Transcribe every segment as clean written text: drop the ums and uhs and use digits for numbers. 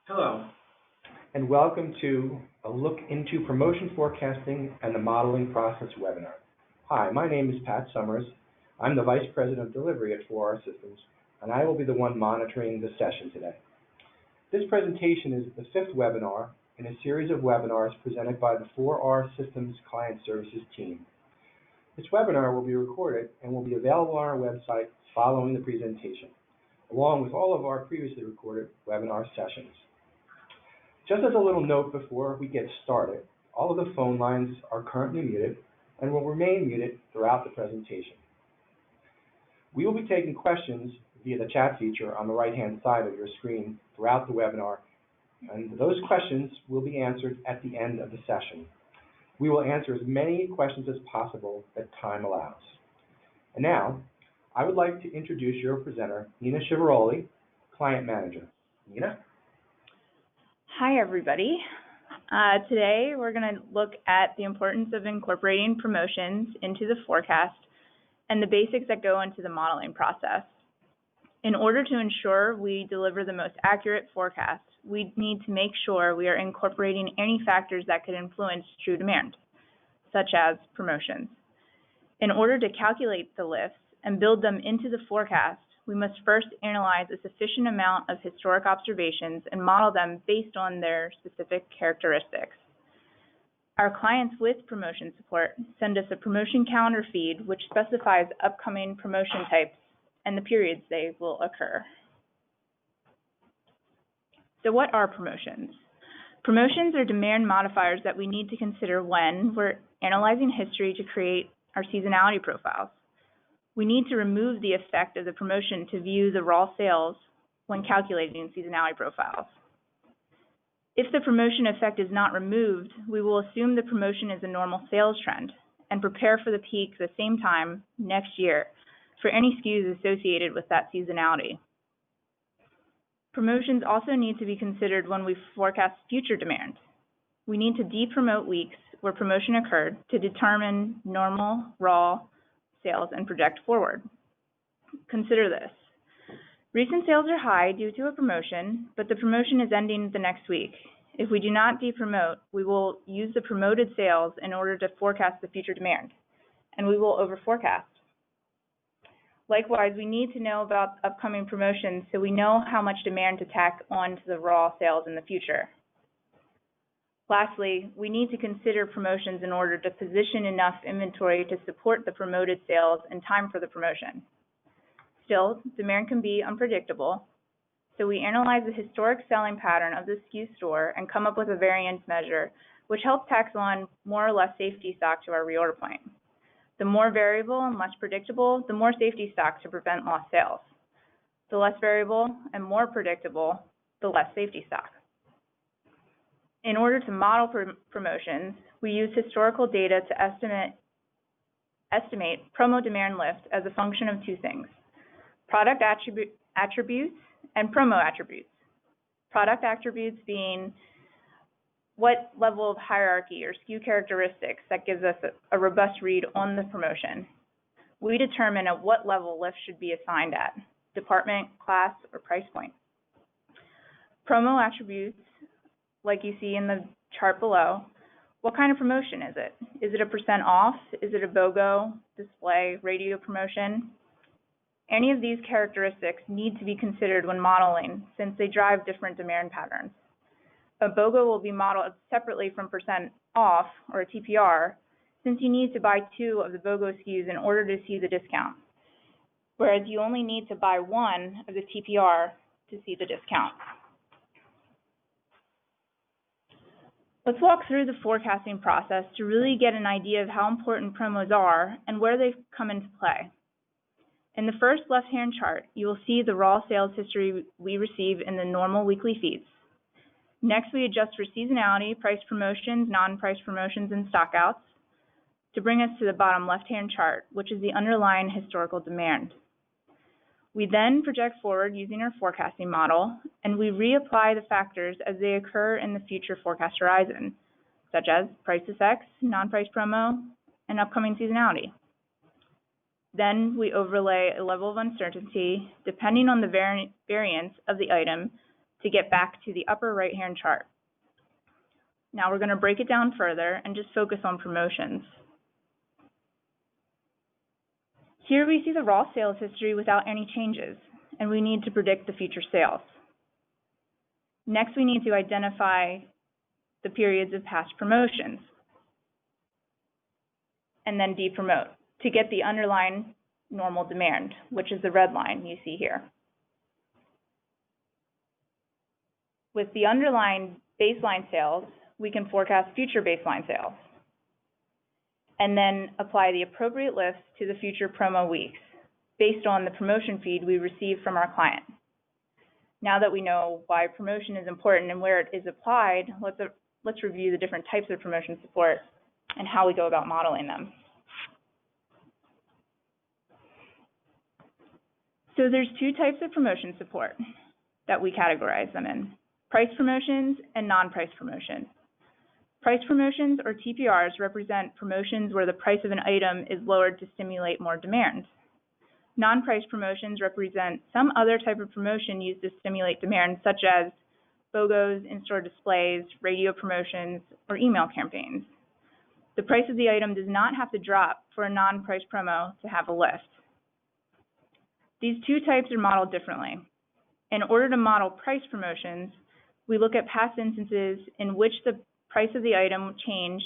Hello, and welcome to a look into promotion forecasting and the modeling process webinar. Hi, my name is Pat Summers. I'm the Vice President of Delivery at 4R Systems, and I will be the one monitoring the session today. This presentation is the fifth webinar in a series of webinars presented by the 4R Systems Client Services team. This webinar will be recorded and will be available on our website following the presentation, along with all of our previously recorded webinar sessions. Just as a little note before we get started, all of the phone lines are currently muted and will remain muted throughout the presentation. We will be taking questions via the chat feature on the right-hand side of your screen throughout the webinar, and those questions will be answered at the end of the session. We will answer as many questions as possible that time allows. And now, I would like to introduce your presenter, Nina Chiavaroli, Client Manager. Nina? Hi, everybody. Today, we're going to look at the importance of incorporating promotions into the forecast and the basics that go into the modeling process. In order to ensure we deliver the most accurate forecast, we need to make sure we are incorporating any factors that could influence true demand, such as promotions. In order to calculate the lifts and build them into the forecast, we must first analyze a sufficient amount of historic observations and model them based on their specific characteristics. Our clients with promotion support send us a promotion calendar feed which specifies upcoming promotion types and the periods they will occur. So what are promotions? Promotions are demand modifiers that we need to consider when we're analyzing history to create our seasonality profiles. We need to remove the effect of the promotion to view the raw sales when calculating seasonality profiles. If the promotion effect is not removed, we will assume the promotion is a normal sales trend and prepare for the peak the same time next year for any SKUs associated with that seasonality. Promotions also need to be considered when we forecast future demand. We need to depromote weeks where promotion occurred to determine normal raw sales and project forward. Consider this. Recent sales are high due to a promotion, but the promotion is ending the next week. If we do not depromote, we will use the promoted sales in order to forecast the future demand, and we will overforecast. Likewise, we need to know about upcoming promotions so we know how much demand to tack on to the raw sales in the future. Lastly, we need to consider promotions in order to position enough inventory to support the promoted sales in time for the promotion. Still, demand can be unpredictable, so we analyze the historic selling pattern of the SKU store and come up with a variance measure, which helps tack on more or less safety stock to our reorder point. The more variable and less predictable, the more safety stock to prevent lost sales. The less variable and more predictable, the less safety stock. In order to model promotions, we use historical data to estimate promo demand lift as a function of two things: product attributes and promo attributes. Product attributes being what level of hierarchy or SKU characteristics that gives us a robust read on the promotion. We determine at what level lift should be assigned at: department, class, or price point. Promo attributes, like you see in the chart below, what kind of promotion is it? Is it a % off? Is it a BOGO, display, radio promotion? Any of these characteristics need to be considered when modeling since they drive different demand patterns. A BOGO will be modeled separately from % off, or a TPR, since you need to buy 2 of the BOGO SKUs in order to see the discount, whereas you only need to buy 1 of the TPR to see the discount. Let's walk through the forecasting process to really get an idea of how important promos are and where they come into play. In the first left-hand chart, you will see the raw sales history we receive in the normal weekly feeds. Next, we adjust for seasonality, price promotions, non-price promotions, and stockouts to bring us to the bottom left-hand chart, which is the underlying historical demand. We then project forward using our forecasting model, and we reapply the factors as they occur in the future forecast horizon, such as price effects, non-price promo, and upcoming seasonality. Then we overlay a level of uncertainty depending on the variance of the item to get back to the upper right-hand chart. Now we're going to break it down further and just focus on promotions. Here we see the raw sales history without any changes, and we need to predict the future sales. Next, we need to identify the periods of past promotions, and then depromote to get the underlying normal demand, which is the red line you see here. With the underlying baseline sales, we can forecast future baseline sales, and then apply the appropriate lifts to the future promo weeks based on the promotion feed we receive from our client. Now that we know why promotion is important and where it is applied, let's review the different types of promotion support and how we go about modeling them. So there's two types of promotion support that we categorize them in: price promotions and non-price promotions. Price promotions, or TPRs, represent promotions where the price of an item is lowered to stimulate more demand. Non-price promotions represent some other type of promotion used to stimulate demand, such as BOGOs, in-store displays, radio promotions, or email campaigns. The price of the item does not have to drop for a non-price promo to have a lift. These two types are modeled differently. In order to model price promotions, we look at past instances in which the price of the item changed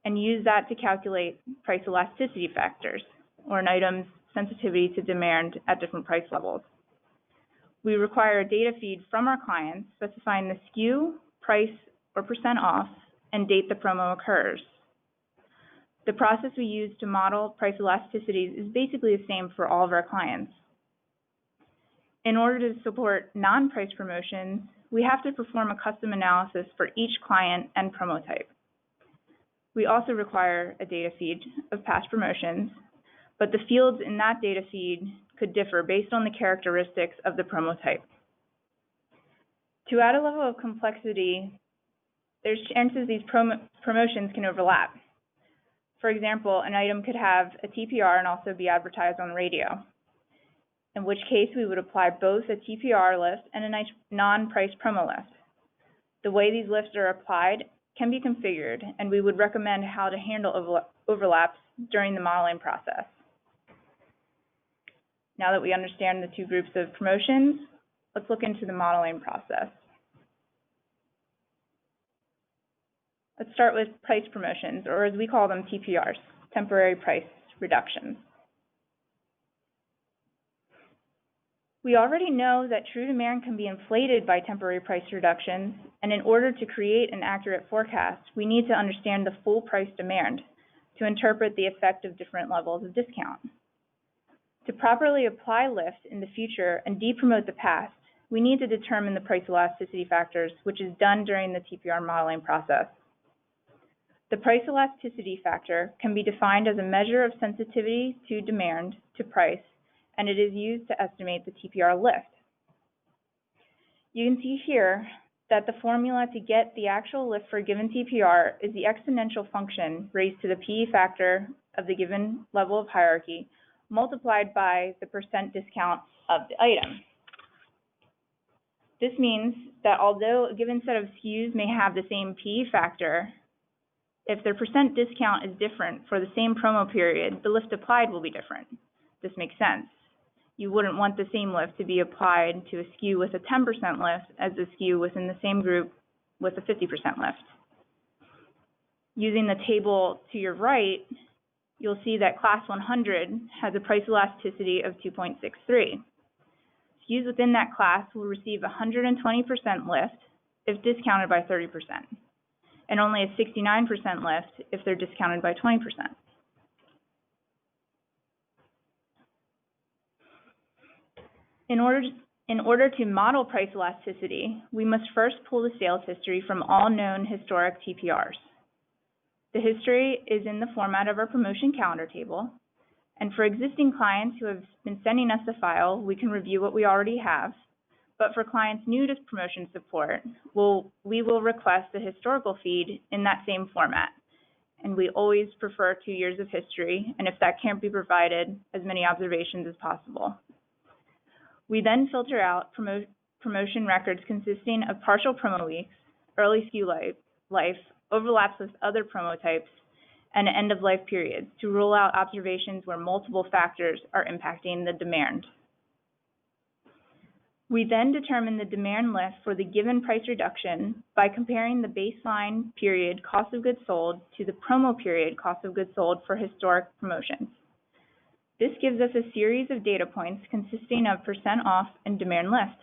and use that to calculate price elasticity factors, or an item's sensitivity to demand at different price levels. We require a data feed from our clients specifying the SKU, price, or percent off, and date the promo occurs. The process we use to model price elasticities is basically the same for all of our clients. In order to support non-price promotions, we have to perform a custom analysis for each client and promo type. We also require a data feed of past promotions, but the fields in that data feed could differ based on the characteristics of the promo type. To add a level of complexity, there's chances these promotions can overlap. For example, an item could have a TPR and also be advertised on radio, in which case we would apply both a TPR lift and a non-price promo lift. The way these lifts are applied can be configured, and we would recommend how to handle overlaps during the modeling process. Now that we understand the two groups of promotions, let's look into the modeling process. Let's start with price promotions, or as we call them, TPRs, temporary price reductions. We already know that true demand can be inflated by temporary price reductions, and in order to create an accurate forecast, we need to understand the full price demand to interpret the effect of different levels of discount. To properly apply lift in the future and depromote the past, we need to determine the price elasticity factors, which is done during the TPR modeling process. The price elasticity factor can be defined as a measure of sensitivity to demand to price, and it is used to estimate the TPR lift. You can see here that the formula to get the actual lift for a given TPR is the exponential function raised to the PE factor of the given level of hierarchy multiplied by the percent discount of the item. This means that although a given set of SKUs may have the same PE factor, if their percent discount is different for the same promo period, the lift applied will be different. This makes sense. You wouldn't want the same lift to be applied to a SKU with a 10% lift as a SKU within the same group with a 50% lift. Using the table to your right, you'll see that Class 100 has a price elasticity of 2.63. SKUs within that class will receive a 120% lift if discounted by 30%, and only a 69% lift if they're discounted by 20%. In order to model price elasticity, we must first pull the sales history from all known historic TPRs. The history is in the format of our promotion calendar table, and for existing clients who have been sending us a file, we can review what we already have. But for clients new to promotion support, we will request the historical feed in that same format. And we always prefer 2 years of history, and if that can't be provided, as many observations as possible. We then filter out promotion records consisting of partial promo weeks, early SKU life, overlaps with other promo types, and end-of-life periods to rule out observations where multiple factors are impacting the demand. We then determine the demand lift for the given price reduction by comparing the baseline period cost of goods sold to the promo period cost of goods sold for historic promotions. This gives us a series of data points consisting of % off and demand lift.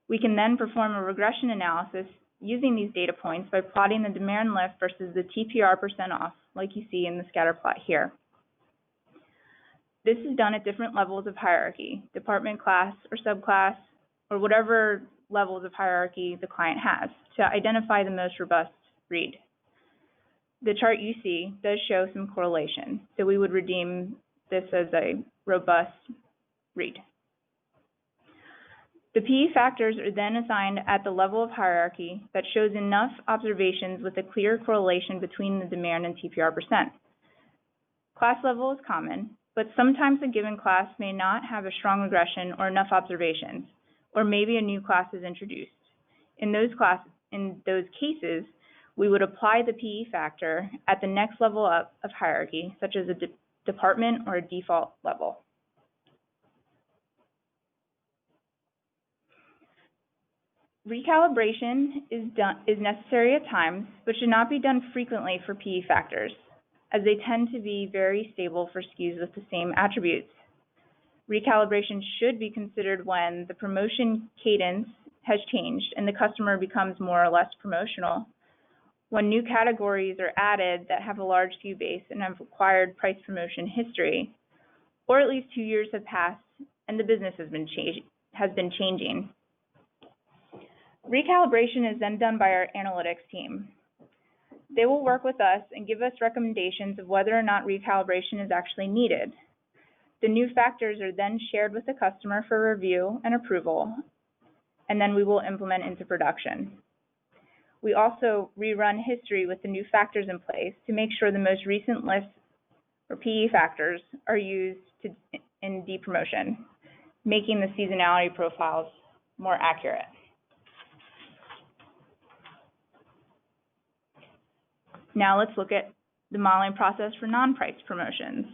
We can then perform a regression analysis using these data points by plotting the demand lift versus the TPR % off, like you see in the scatter plot here. This is done at different levels of hierarchy, department, class, or subclass, or whatever levels of hierarchy the client has, to identify the most robust read. The chart you see does show some correlation, so we would redeem this as a robust read. The PE factors are then assigned at the level of hierarchy that shows enough observations with a clear correlation between the demand and TPR %. Class level is common, but sometimes a given class may not have a strong regression or enough observations, or maybe a new class is introduced. In those cases, we would apply the PE factor at the next level up of hierarchy, such as a department or a default level. Recalibration is necessary at times, but should not be done frequently for PE factors, as they tend to be very stable for SKUs with the same attributes. Recalibration should be considered when the promotion cadence has changed and the customer becomes more or less promotional, when new categories are added that have a large SKU base and have acquired price promotion history, or at least 2 years have passed and the business has been changing. Recalibration is then done by our analytics team. They will work with us and give us recommendations of whether or not recalibration is actually needed. The new factors are then shared with the customer for review and approval, and then we will implement into production. We also rerun history with the new factors in place to make sure the most recent lists or PE factors are used in depromotion, making the seasonality profiles more accurate. Now let's look at the modeling process for non-price promotions.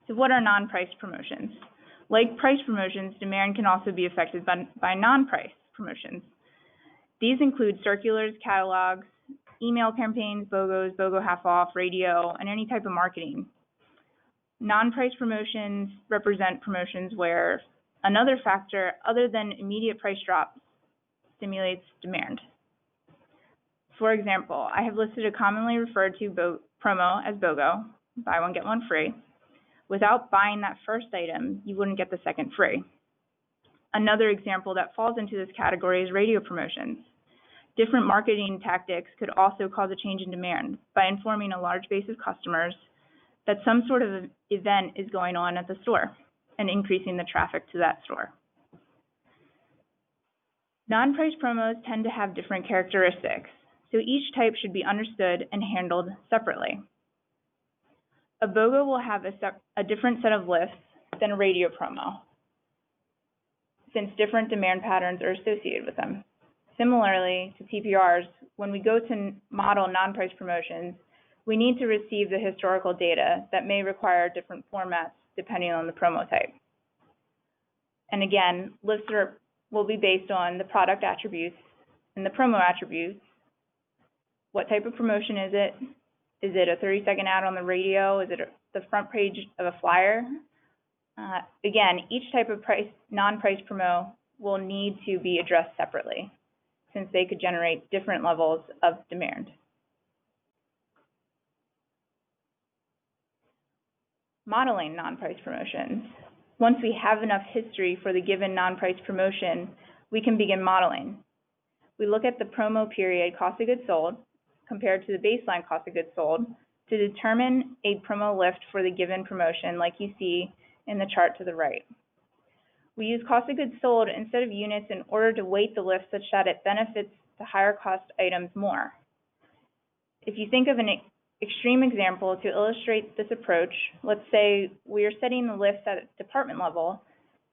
So what are non-price promotions? Like price promotions, demand can also be affected by non-price promotions. These include circulars, catalogs, email campaigns, BOGOs, BOGO half off, radio, and any type of marketing. Non-price promotions represent promotions where another factor other than immediate price drop stimulates demand. For example, I have listed a commonly referred to promo as BOGO, buy one, get one free. Without buying that first item, you wouldn't get the second free. Another example that falls into this category is radio promotions. Different marketing tactics could also cause a change in demand by informing a large base of customers that some sort of event is going on at the store and increasing the traffic to that store. Non-price promos tend to have different characteristics, so each type should be understood and handled separately. A BOGO will have a different set of lists than a radio promo, since different demand patterns are associated with them. Similarly to TPRs, when we go to model non-price promotions, we need to receive the historical data that may require different formats depending on the promo type. And again, lists will be based on the product attributes and the promo attributes. What type of promotion is it? Is it a 30-second ad on the radio? Is it the front page of a flyer? Again, each type of non-price promo will need to be addressed separately, since they could generate different levels of demand. Modeling non-price promotions. Once we have enough history for the given non-price promotion, we can begin modeling. We look at the promo period cost of goods sold compared to the baseline cost of goods sold to determine a promo lift for the given promotion, like you see in the chart to the right. We use cost of goods sold instead of units in order to weight the lift such that it benefits the higher cost items more. If you think of an extreme example to illustrate this approach, let's say we are setting the lifts at department level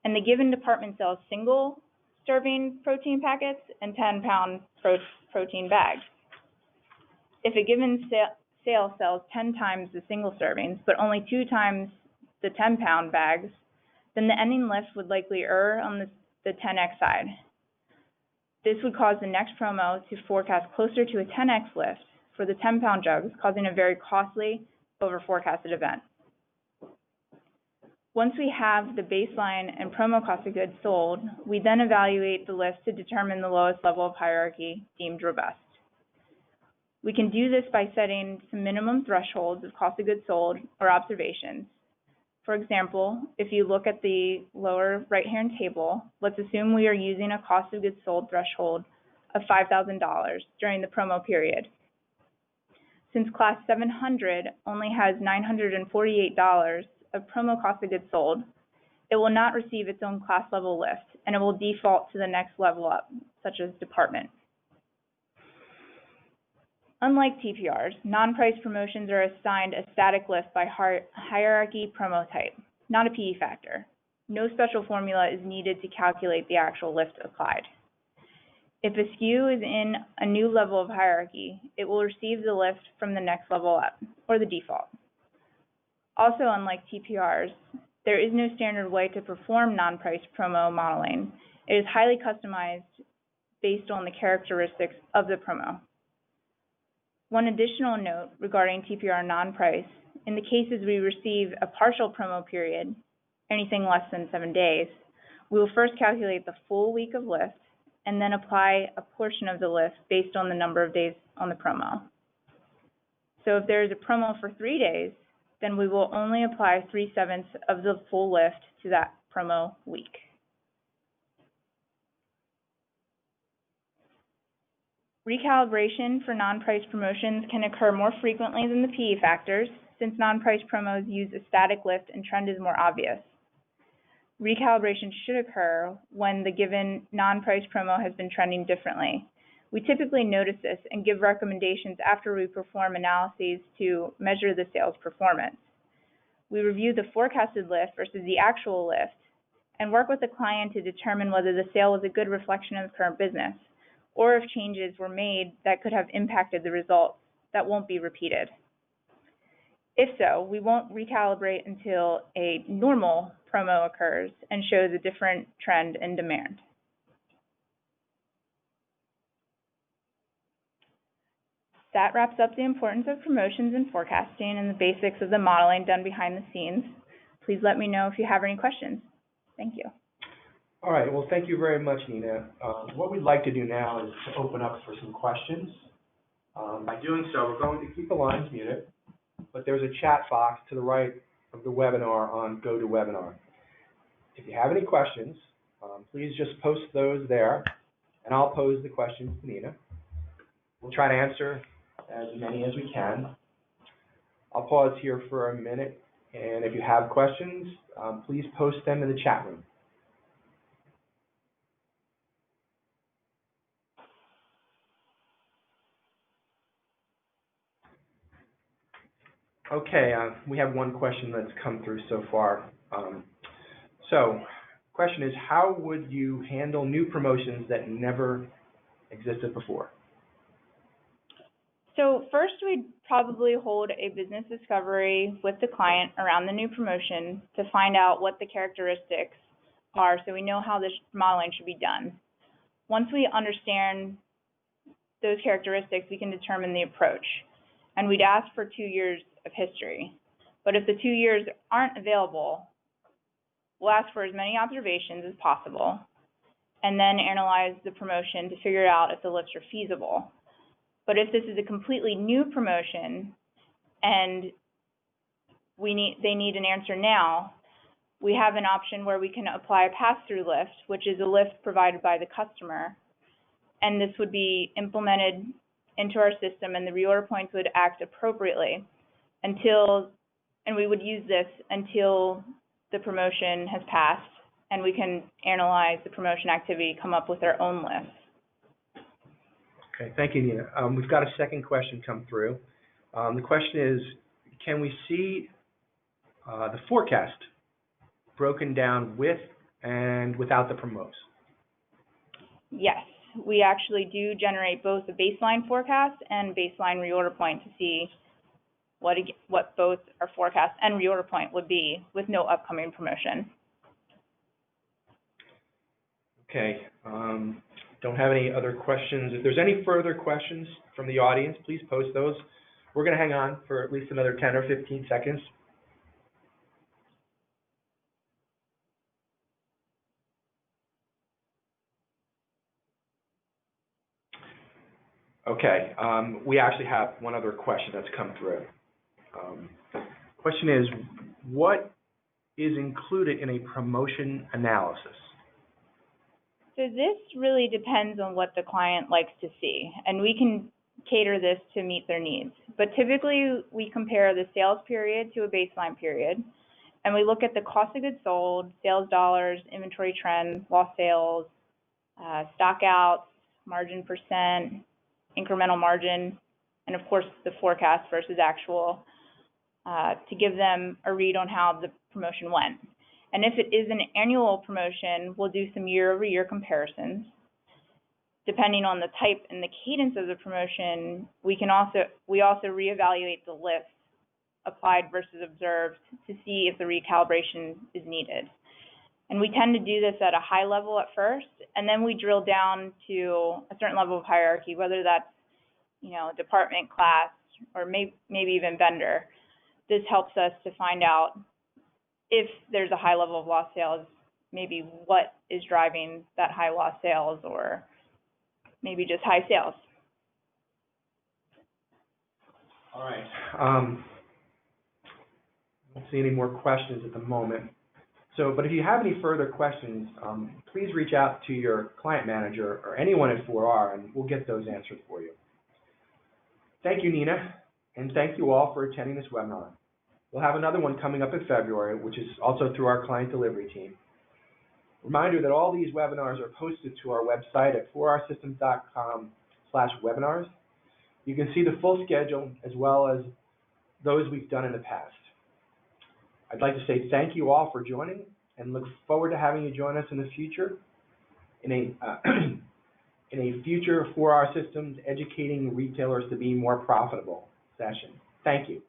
and the given department sells single serving protein packets and 10-pound protein bags. If a given sale sells 10 times the single servings, but only 2 times the 10-pound bags, then the ending lift would likely err on the 10x side. This would cause the next promo to forecast closer to a 10x lift for the 10-pound jugs, causing a very costly, over-forecasted event. Once we have the baseline and promo cost of goods sold, we then evaluate the list to determine the lowest level of hierarchy deemed robust. We can do this by setting some minimum thresholds of cost of goods sold or observations. For example, if you look at the lower right-hand table, let's assume we are using a cost of goods sold threshold of $5,000 during the promo period. Since Class 700 only has $948 of promo cost of goods sold, it will not receive its own class level lift, and it will default to the next level up, such as department. Unlike TPRs, non-price promotions are assigned a static lift by hierarchy promo type, not a PE factor. No special formula is needed to calculate the actual lift applied. If a SKU is in a new level of hierarchy, it will receive the lift from the next level up, or the default. Also, unlike TPRs, there is no standard way to perform non-price promo modeling. It is highly customized based on the characteristics of the promo. One additional note regarding TPR non-price, in the cases we receive a partial promo period, anything less than 7 days, we will first calculate the full week of lift and then apply a portion of the lift based on the number of days on the promo. So if there is a promo for 3 days, then we will only apply 3/7 of the full lift to that promo week. Recalibration for non-price promotions can occur more frequently than the PE factors, since non-price promos use a static lift and trend is more obvious. Recalibration should occur when the given non-price promo has been trending differently. We typically notice this and give recommendations after we perform analyses to measure the sales performance. We review the forecasted lift versus the actual lift and work with the client to determine whether the sale was a good reflection of the current business, or if changes were made that could have impacted the results that won't be repeated. If so, we won't recalibrate until a normal promo occurs and shows a different trend in demand. That wraps up the importance of promotions and forecasting and the basics of the modeling done behind the scenes. Please let me know if you have any questions. Thank you. All right, well, thank you very much, Nina. What we'd like to do now is to open up for some questions. By doing so, we're going to keep the lines muted, but there's a chat box to the right of the webinar on GoToWebinar. If you have any questions, please just post those there, and I'll pose the questions to Nina. We'll try to answer as many as we can. I'll pause here for a minute, and if you have questions, please post them in the chat room. Okay, we have one question that's come through so far. Question is, how would you handle new promotions that never existed before? So first, we'd probably hold a business discovery with the client around the new promotion to find out what the characteristics are so we know how this modeling should be done. Once we understand those characteristics, we can determine the approach. And we'd ask for 2 years of history. But if the 2 years aren't available, we'll ask for as many observations as possible and then analyze the promotion to figure out if the lifts are feasible. But if this is a completely new promotion and they need an answer now, we have an option where we can apply a pass-through lift, which is a lift provided by the customer, and this would be implemented into our system, and the reorder points would act appropriately and we would use this until the promotion has passed, and we can analyze the promotion activity, come up with our own list. Okay, thank you, Nina. We've got a second question come through. The question is, can we see the forecast broken down with and without the promos? Yes, we actually do generate both a baseline forecast and baseline reorder point to see what both our forecast and reorder point would be with no upcoming promotion. Okay, don't have any other questions. If there's any further questions from the audience, please post those. We're going to hang on for at least another 10 or 15 seconds. Okay, we actually have one other question that's come through. Question is, what is included in a promotion analysis? So this really depends on what the client likes to see, and we can cater this to meet their needs. But typically, we compare the sales period to a baseline period, and we look at the cost of goods sold, sales dollars, inventory trends, lost sales, stock outs, margin percent, incremental margin, and of course the forecast versus actual, to give them a read on how the promotion went. And if it is an annual promotion, we'll do some year-over-year comparisons. Depending on the type and the cadence of the promotion, we also reevaluate the lift applied versus observed to see if the recalibration is needed. And we tend to do this at a high level at first, and then we drill down to a certain level of hierarchy, whether that's, department, class, or maybe even vendor. This helps us to find out if there's a high level of lost sales, maybe what is driving that high lost sales, or maybe just high sales. All right. I don't see any more questions at the moment. But if you have any further questions, please reach out to your client manager or anyone at 4R, and we'll get those answered for you. Thank you, Nina, and thank you all for attending this webinar. We'll have another one coming up in February, which is also through our client delivery team. Reminder that all these webinars are posted to our website at 4rsystems.com/webinars. You can see the full schedule as well as those we've done in the past. I'd like to say thank you all for joining and look forward to having you join us in the future in a future 4R Systems Educating Retailers to Be More Profitable session. Thank you.